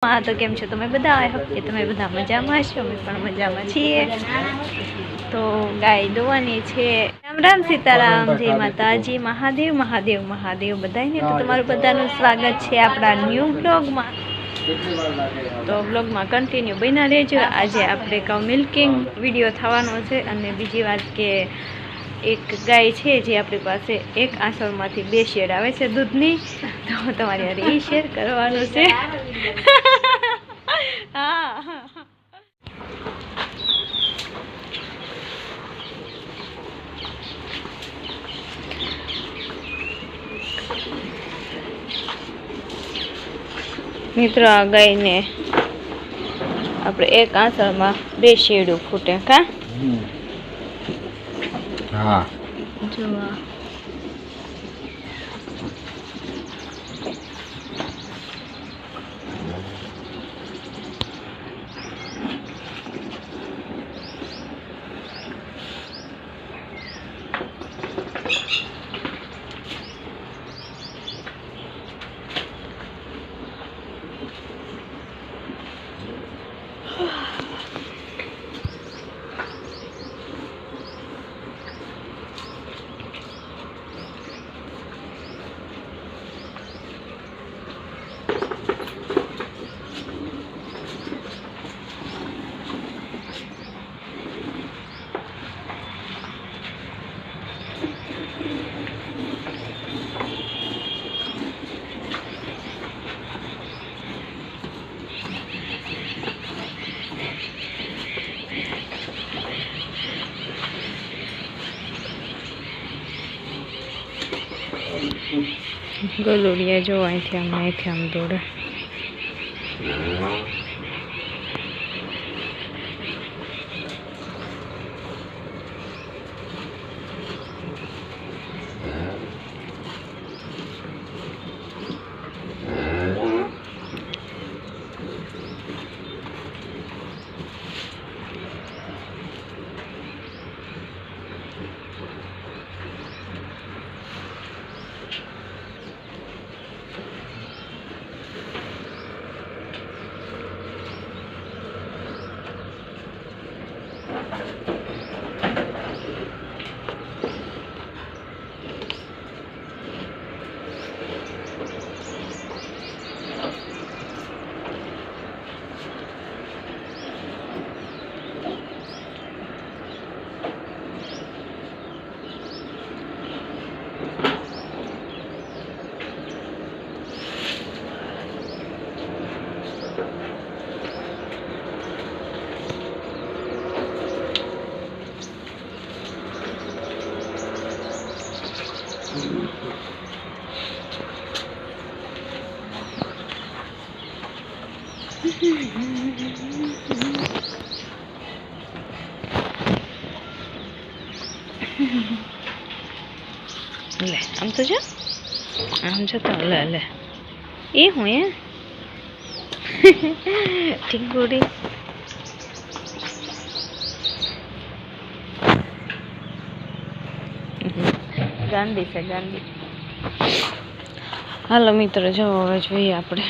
हाँ तो केम छो તમે બધા આઈ હોપ કે તમે બધા મજામાં છો અમે પણ મજામાં છીએ તો ગાય દોવાની છે રામ રામ સીતારામ જય માતાજી મહાદેવ મહાદેવ મહાદેવ બધાને તો તમારું બધાનું સ્વાગત છે આપણા ન્યૂ બ્લોગમાં તો બ્લોગમાં કન્ટિન્યુ બન્યા રહેજો આજે આપણે કાઉ મિલ્કિંગ વિડિયો થવાનો છે અને બીજી વાત કે एक गाय है जे अपनी पास एक आंसरमांथी 2 शेर आवे छे दूधनी तो तमारी हारे ई शेर करवानो छे हाँ मित्र आ गाय ने अपने एक आंसर में 2 शेडू फूटे का हाँ जो गलोड़िया जो आई थी हम दौड़े ले हम तो ले ले ये हुए ठीक गोड़ी गांधी से गांधी हालो मित्र जो हवे જોઈએ આપણે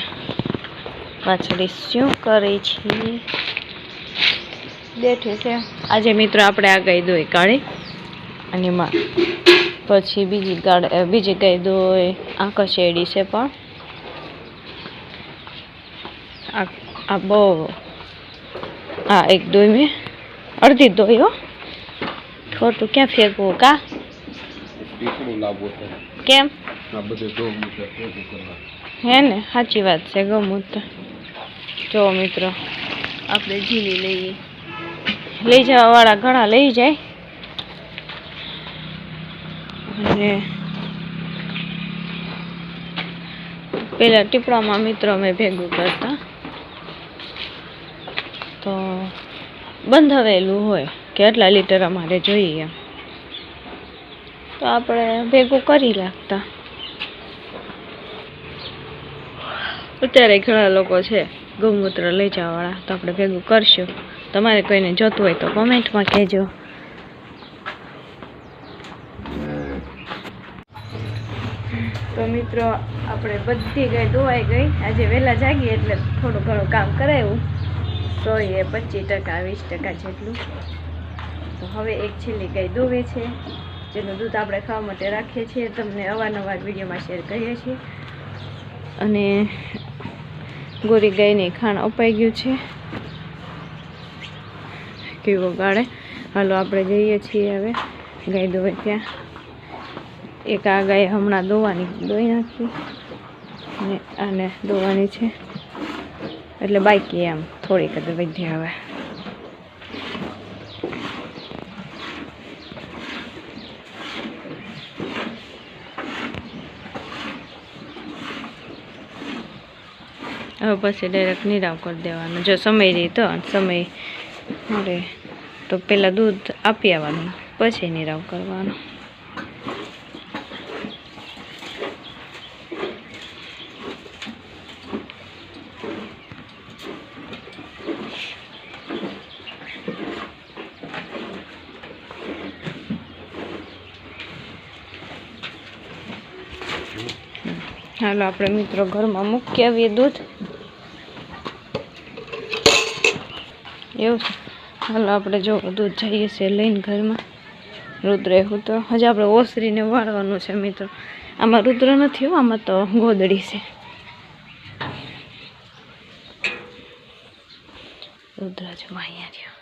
પાછળ શું કરે છે બેઠે છે આજે મિત્રો આપણે આ ગાય દોઈ કાઢી અને માં પછી બીજી ગાય દોઈ આંખ શેડી છે પણ આ બહુ આ એક દોઈ મેં અડધી દોઈ હો ખોટું ક્યાં ફેંકવું કા કેમ હે ને સાચી વાત છે ગમૂત્ર જો મિત્રો આપણે ઝીલી લઈ જવા વાળા ઘણા લઈ જાય અને પેલા ટીપડામાં મિત્રો અમે ભેગું કરતા તો બંધાવેલું હોય કે આટલા લીટર અમારે જોઈએ તો આપણે ભેગું કરી લાગતા અત્યારે ઘણા લોકો છે ગૌમૂત્ર લઈ જવા વાળા તો આપણે ભેગું કરશું તમારે કોઈને જોતું હોય તો કોમેન્ટમાં કહેજો તો તો મિત્રો આપણે બધી ગાય ધોવાઈ ગઈ. આજે વહેલા જાગીએ એટલે થોડું ઘણું કામ કરાવ્યું. 125% 20% જેટલું. તો હવે એક છેલ્લી ગાય દોવે છે, જેનું દૂધ આપણે ખાવા માટે રાખીએ છીએ. તમને અવારનવાર વિડીયોમાં શેર કરીએ છીએ. અને ગોરી ગાયની ખાણ અપાઈ ગયું છે કેવો ગાળે. હાલો આપણે જઈએ છીએ હવે ગાય દોવે ત્યાં. એક આ ગાય હમણાં દોઈ નાખી ને આને દોવાની છે એટલે બાકી એમ થોડીક જ વધી. હવે પછી ડાયરેક્ટ નિરાવ કરી દેવાનો. જો સમય રહી તો સમય મળે તો પહેલાં દૂધ આપી આવવાનું, પછી નિરાવ કરવાનો. હાલો આપણે મિત્રો ઘરમાં મૂકી આવીએ દૂધ. એવું છે. હાલો આપણે જો દૂધ જઈએ છીએ લઈને ઘરમાં. રુદ્ર એવું તો હજી આપણે ઓસરીને વાળવાનું છે મિત્રો. આમાં રુદ્ર નથી હો, આમાં તો ગોદડી છે. રુદ્ર જો અહીંયા રહ્યો.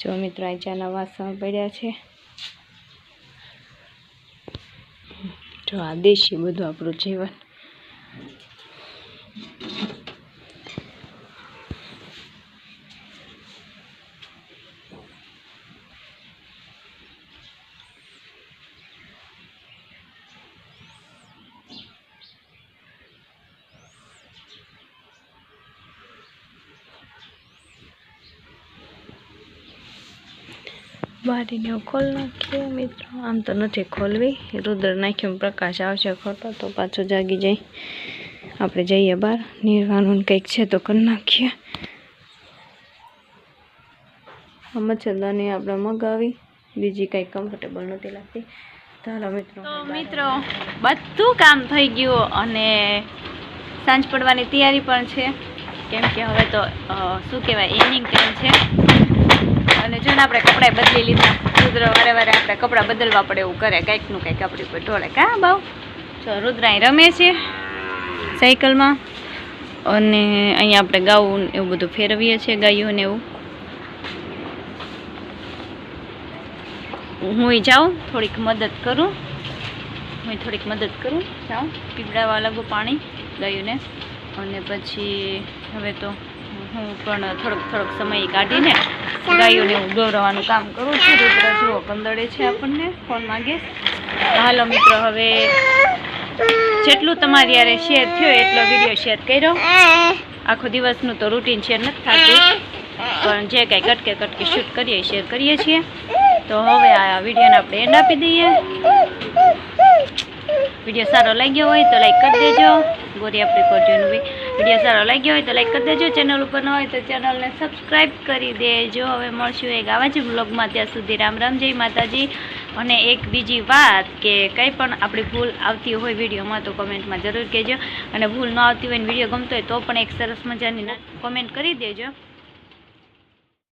જો મિત્રો આ ચાના વાસણ પડ્યા છે. જો આ દેશી બધું આપણું જીવન. બારીને ખોલ નાખીએ મિત્રો. આમ તો નથી ખોલવી, રુદ્ર નાખ્યું પ્રકાશ આવશે ખોટો તો પાછો જાગી જાય. આપણે જઈએ બહાર. નિર્વાણું કંઈક છે તો કરી નાખીએ. મચ્છરદાની આપણે મગાવી, બીજી કંઈ કમ્ફર્ટેબલ નહોતી લાગતી. ચાલો મિત્રો બધું કામ થઈ ગયું અને સાંજ પડવાની તૈયારી પણ છે. કેમ કે હવે તો શું કહેવાય ઇવનિંગ ટાઈમ છે. અને જો ને આપણે કપડાં બદલી લીધા. રુદ્ર વારે વારે આપણે કપડાં બદલવા પડે એવું કરે, કંઈકનું કંઈક આપણી ઉપર ઢોળે. કાં બાવ જો રુદ્ર અહીં રમે છે સાયકલમાં. અને અહીંયા આપણે ગાવું એવું બધું ફેરવીએ છીએ, ગાયું ને એવું. હું જાઉં થોડીક મદદ કરું. જાઉં પીવડાવવા લાગુ પાણી ગાયુંને. અને પછી હવે તો હું પણ થોડોક સમય કાઢીને ગાયોને હું દોરવાનું કામ કરું છું. રુદ્ર જુઓ કંદડે છે આપણને ફોન માંગે. હાલો મિત્રો હવે જેટલું તમારી યારે શેર થયો એટલો વિડીયો શેર કર્યો. આખો દિવસનું તો રૂટીન શેર નથી થતું, પણ જે કાંઈ કટકે શૂટ કરીએ શેર કરીએ છીએ. તો હવે આ વિડીયોને આપણે એન્ડ આપી દઈએ. વિડીયો સારો લાગ્યો હોય તો લાઈક કરી દેજો. ગોરી આપણી કોરજોનું વિડીયો સારો લાગ્યો હોય તો લાઈક કરી દેજો. ચેનલ ઉપર ન હોય તો ચેનલને સબસ્ક્રાઈબ કરી દેજો. હવે મળશું એક આવા જ બ્લોગમાં. ત્યાં સુધી રામ રામ, જય માતાજી. અને એક બીજી વાત કે કંઈ પણ આપણી ભૂલ આવતી હોય વિડીયોમાં તો કોમેન્ટમાં જરૂર કહેજો. અને ભૂલ ન આવતી હોય ને વિડીયો ગમતો હોય તો પણ એક સરસ મજાની કોમેન્ટ કરી દેજો.